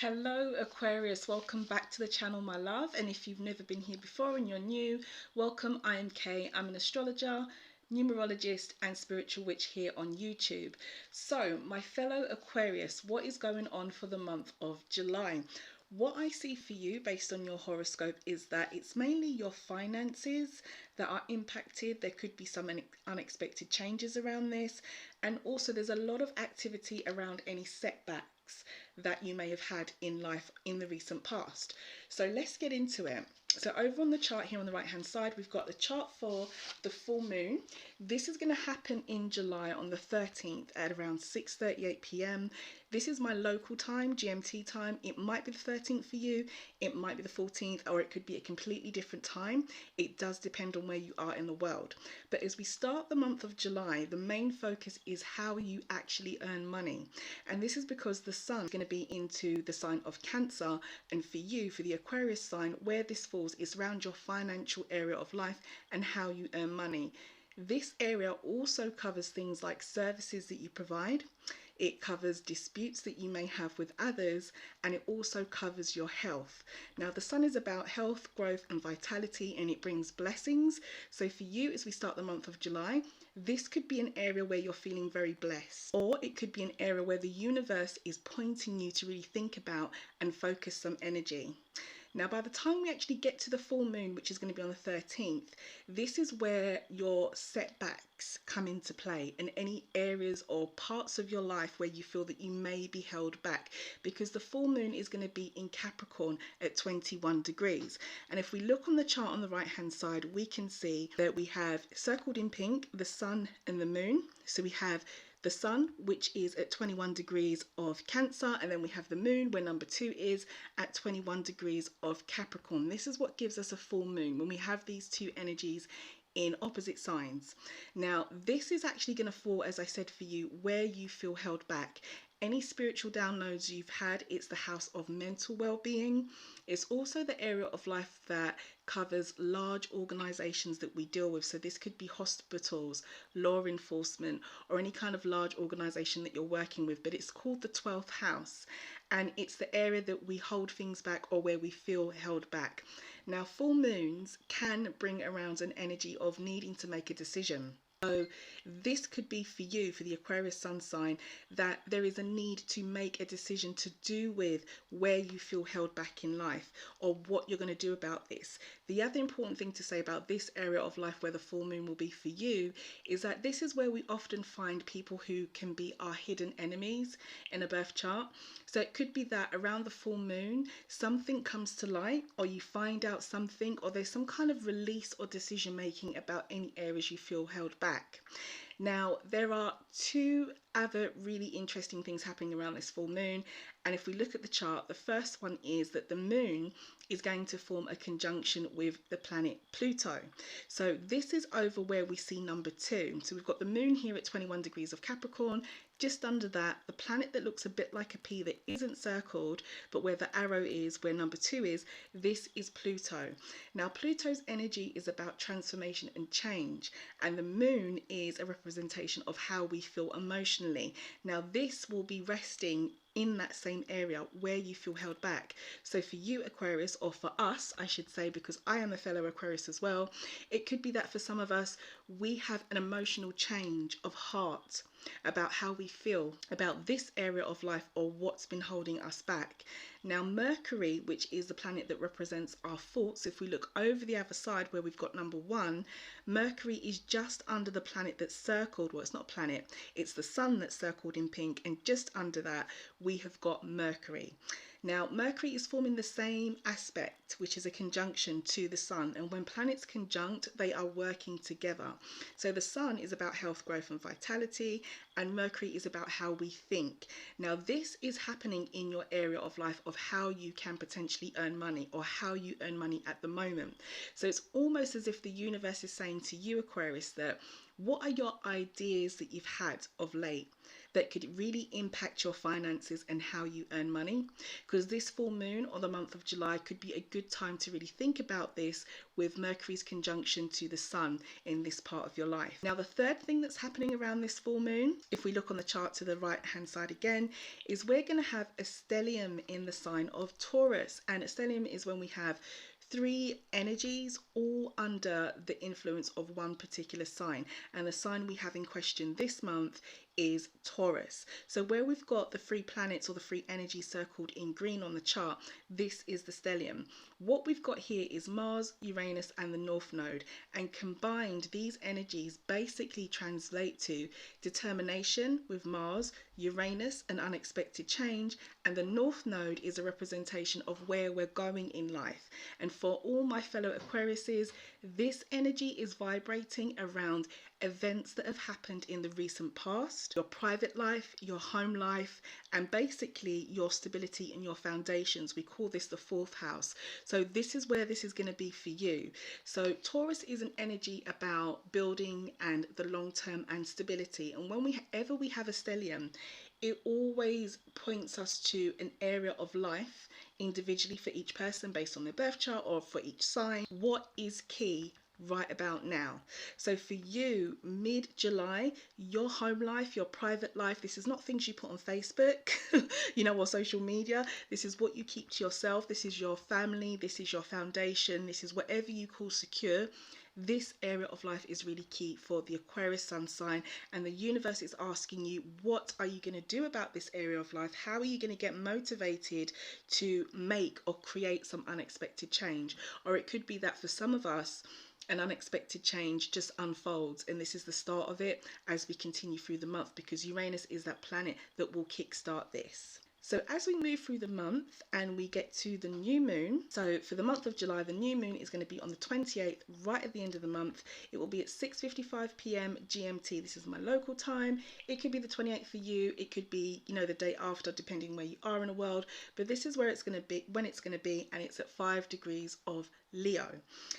Hello Aquarius, welcome back to the channel my love, and if you've never been here before and you're new, welcome. I am Kay. I'm an astrologer, numerologist and spiritual witch here on YouTube. So my fellow Aquarius, what is going on for the month of July? What I see for you based on your horoscope is that it's mainly your finances that are impacted. There could be some unexpected changes around this, and also there's a lot of activity around any setbacks that you may have had in life in the recent past. So let's get into it. So over on the chart here on the right hand side, we've got the chart for the full moon. This is going to happen in July on the 13th at around 6:38 p.m. This is my local time, GMT time. It might be the 13th for you, it might be the 14th, or it could be a completely different time. It does depend on where you are in the world. But as we start the month of July, the main focus is how you actually earn money. And this is because the sun is going to be into the sign of Cancer, and for you, for the Aquarius sign, where this falls is around your financial area of life and how you earn money. This area also covers things like services that you provide. It covers disputes that you may have with others, and it also covers your health. Now, the sun is about health, growth, and vitality, and it brings blessings. So for you, as we start the month of July, this could be an area where you're feeling very blessed, or it could be an area where the universe is pointing you to really think about and focus some energy. Now, by the time we actually get to the full moon, which is going to be on the 13th, this is where your setbacks come into play, and any areas or parts of your life where you feel that you may be held back, because the full moon is going to be in Capricorn at 21 degrees. And if we look on the chart on the right hand side, we can see that we have circled in pink the sun and the moon. So we have the sun, which is at 21 degrees of Cancer, and then we have the moon, where number 2 is at 21 degrees of Capricorn. This is what gives us a full moon, when we have these two energies in opposite signs. Now, this is actually going to fall, as I said, for you, where you feel held back. Any spiritual downloads you've had, it's the house of mental well-being. It's also the area of life that covers large organizations that we deal with. So this could be hospitals, law enforcement, or any kind of large organization that you're working with, but it's called the 12th house, and it's the area that we hold things back or where we feel held back. Now, full moons can bring around an energy of needing to make a decision. So this could be for you, for the Aquarius sun sign, that there is a need to make a decision to do with where you feel held back in life, or what you're going to do about this. The other important thing to say about this area of life where the full moon will be for you is that this is where we often find people who can be our hidden enemies in a birth chart. So it could be that around the full moon, something comes to light, or you find out something, or there's some kind of release or decision making about any areas you feel held back. Now, there are two other really interesting things happening around this full moon. And if we look at the chart, the first one is that the moon is going to form a conjunction with the planet Pluto. So this is over where we see number 2. So we've got the moon here at 21 degrees of Capricorn. Just under that, the planet that looks a bit like a P that isn't circled, but where the arrow is, where number 2 is, this is Pluto. Now, Pluto's energy is about transformation and change, and the moon is a representation of how we feel emotionally. Now, this will be resting in that same area where you feel held back. So for you, Aquarius, or for us, I should say, because I am a fellow Aquarius as well, it could be that for some of us, we have an emotional change of heart about how we feel about this area of life, or what's been holding us back. Now, Mercury, which is the planet that represents our thoughts, if we look over the other side where we've got number 1, Mercury is just under the planet that's circled. Well, it's not a planet, it's the sun that's circled in pink, and just under that we have got Mercury. Now, Mercury is forming the same aspect, which is a conjunction to the sun, and when planets conjunct, they are working together. So the sun is about health, growth, and vitality, and Mercury is about how we think. Now, this is happening in your area of life of how you can potentially earn money, or how you earn money at the moment. So it's almost as if the universe is saying to you, Aquarius, that what are your ideas that you've had of late that could really impact your finances and how you earn money, because this full moon or the month of July could be a good time to really think about this, with Mercury's conjunction to the sun in this part of your life. Now, the third thing that's happening around this full moon, if we look on the chart to the right hand side again, is we're going to have a stellium in the sign of Taurus. And a stellium is when we have three energies all under the influence of one particular sign, and the sign we have in question this month is Taurus. So where we've got the three planets or the three energies circled in green on the chart, this is the stellium. What we've got here is Mars, Uranus and the North Node, and combined these energies basically translate to determination with Mars, Uranus an unexpected change, and the North Node is a representation of where we're going in life. And for all my fellow Aquariuses, this energy is vibrating around events that have happened in the recent past, your private life, your home life, and basically your stability and your foundations. We call this the fourth house. So this is where this is going to be for you. So Taurus is an energy about building and the long term and stability. And whenever we have a stellium, it always points us to an area of life individually for each person based on their birth chart, or for each sign, what is key right about now. So for you, mid-July, your home life, your private life, this is not things you put on Facebook, or social media. This is what you keep to yourself. This is your family. This is your foundation. This is whatever you call secure. This area of life is really key for the Aquarius sun sign, and the universe is asking you, what are you going to do about this area of life? How are you going to get motivated to make or create some unexpected change? Or it could be that for some of us, an unexpected change just unfolds, and this is the start of it as we continue through the month, because Uranus is that planet that will kickstart this. So as we move through the month and we get to the new moon, so for the month of July, the new moon is going to be on the 28th, right at the end of the month. It will be at 6:55 p.m. GMT. This is my local time. It could be the 28th for you. It could be, the day after, depending where you are in the world. But this is where it's going to be, when it's going to be, and it's at 5 degrees of Leo.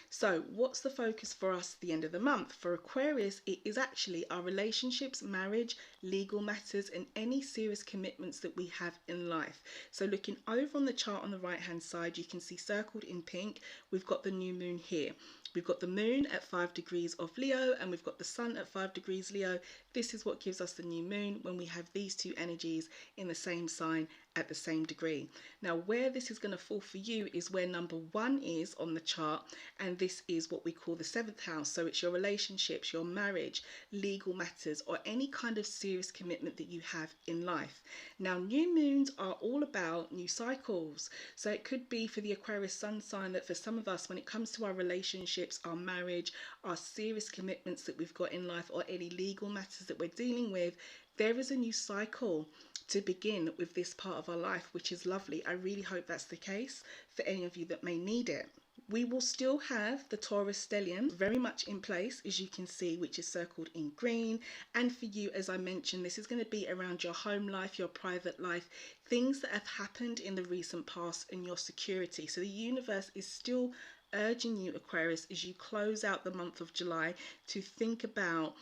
So what's the focus for us at the end of the month? For Aquarius, it is actually our relationships, marriage, legal matters, and any serious commitments that we have in life. So looking over on the chart on the right hand side, you can see circled in pink, we've got the new moon here. We've got the moon at 5 degrees of Leo, and we've got the sun at 5 degrees Leo. This is what gives us the new moon, when we have these two energies in the same sign at the same degree. Now, where this is going to fall for you is where number 1 is on the chart, and this is what we call the 7th house. So it's your relationships, your marriage, legal matters, or any kind of serious commitment that you have in life. Now, new moons are all about new cycles. So it could be for the Aquarius sun sign that for some of us, when it comes to our relationships, our marriage, our serious commitments that we've got in life, or any legal matters that we're dealing with, there is a new cycle to begin with this part of our life, which is lovely. I really hope that's the case for any of you that may need it. We will still have the Taurus stellium very much in place, as you can see, which is circled in green. And for you, as I mentioned, this is going to be around your home life, your private life, things that have happened in the recent past, and your security. So the universe is still urging you, Aquarius, as you close out the month of July, to think about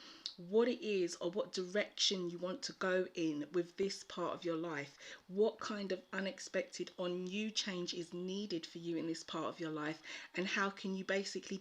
what it is or what direction you want to go in with this part of your life. What kind of unexpected or new change is needed for you in this part of your life, and how can you basically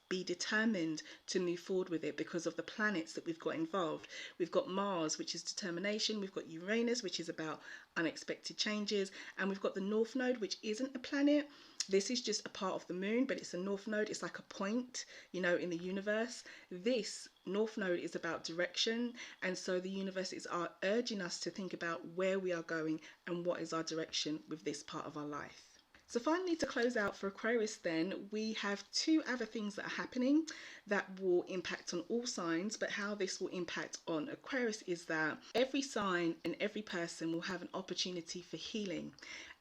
be determined to move forward with it because of the planets that we've got involved. We've got Mars, which is determination. We've got Uranus, which is about unexpected changes, and we've got the North Node, which isn't a planet. This is just a part of the moon, but it's a North Node. It's like a point, in the universe. This North Node is about direction, and so the universe is urging us to think about where we are going and what is our direction with this part of our life. So finally, to close out for Aquarius then, we have 2 other things that are happening that will impact on all signs, but how this will impact on Aquarius is that every sign and every person will have an opportunity for healing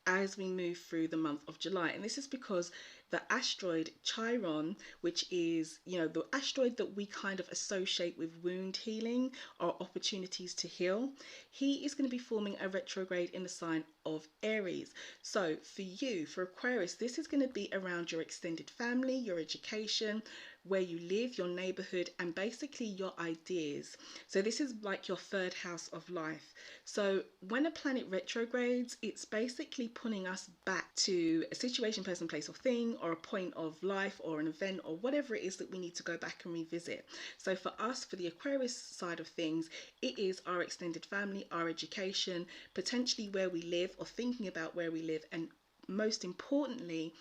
as we move through the month of July. And this is because the asteroid Chiron, which is, you know, the asteroid that we kind of associate with wound healing or opportunities to heal, he is going to be forming a retrograde in the sign of Aries. So for you, for Aquarius, this is going to be around your extended family, your education, where you live, your neighborhood, and basically your ideas. So this is like your third house of life. So when a planet retrogrades, it's basically pulling us back to a situation, person, place, or thing, or a point of life, or an event, or whatever it is that we need to go back and revisit. So for us, for the Aquarius side of things, it is our extended family, our education, potentially where we live, or thinking about where we live, and most importantly,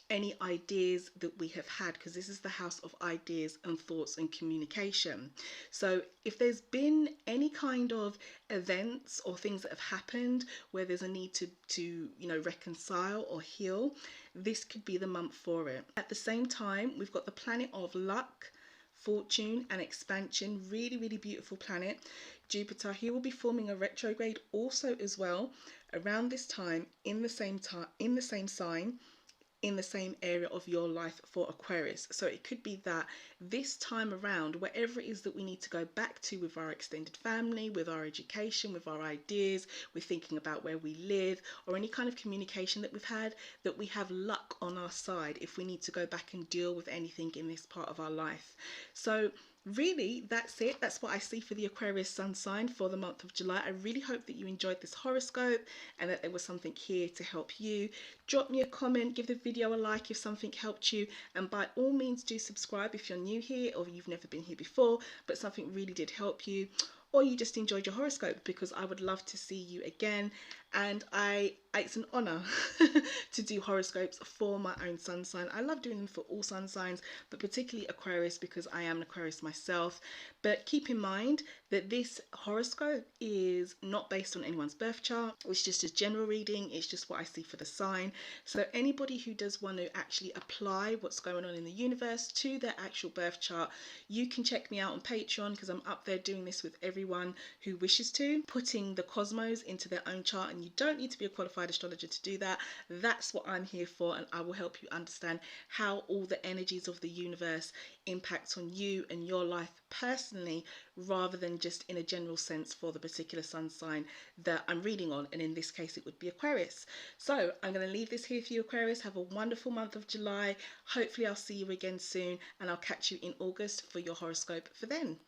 any ideas that we have had, because this is the house of ideas and thoughts and communication. So if there's been any kind of events or things that have happened where there's a need to you know, reconcile or heal, this could be the month for it. At the same time, we've got the planet of luck, fortune, and expansion. Really, really beautiful planet. Jupiter, he will be forming a retrograde also as well around this time, in the same sign, in the same area of your life for Aquarius. So it could be that this time around, wherever it is that we need to go back to with our extended family, with our education, with our ideas, we're thinking about where we live, or any kind of communication that we've had, that we have luck on our side if we need to go back and deal with anything in this part of our life. So really, that's it. That's what I see for the Aquarius sun sign for the month of July. I really hope that you enjoyed this horoscope and that there was something here to help you. Drop me a comment, give the video a like if something helped you, and by all means do subscribe if you're new here or you've never been here before but something really did help you, or you just enjoyed your horoscope, because I would love to see you again. And it's an honor to do horoscopes for my own sun sign. I love doing them for all sun signs, but particularly Aquarius because I am an Aquarius myself. But keep in mind that this horoscope is not based on anyone's birth chart. It's just a general reading. It's just what I see for the sign. So anybody who does want to actually apply what's going on in the universe to their actual birth chart, you can check me out on Patron, because I'm up there doing this with everyone who wishes to, putting the cosmos into their own chart, and you don't need to be a qualified astrologer to do that. That's what I'm here for, and I will help you understand how all the energies of the universe impact on you and your life personally, rather than just in a general sense for the particular sun sign that I'm reading on, and in this case it would be Aquarius. So I'm going to leave this here for you, Aquarius. Have a wonderful month of July. Hopefully I'll see you again soon, and I'll catch you in August for your horoscope for then.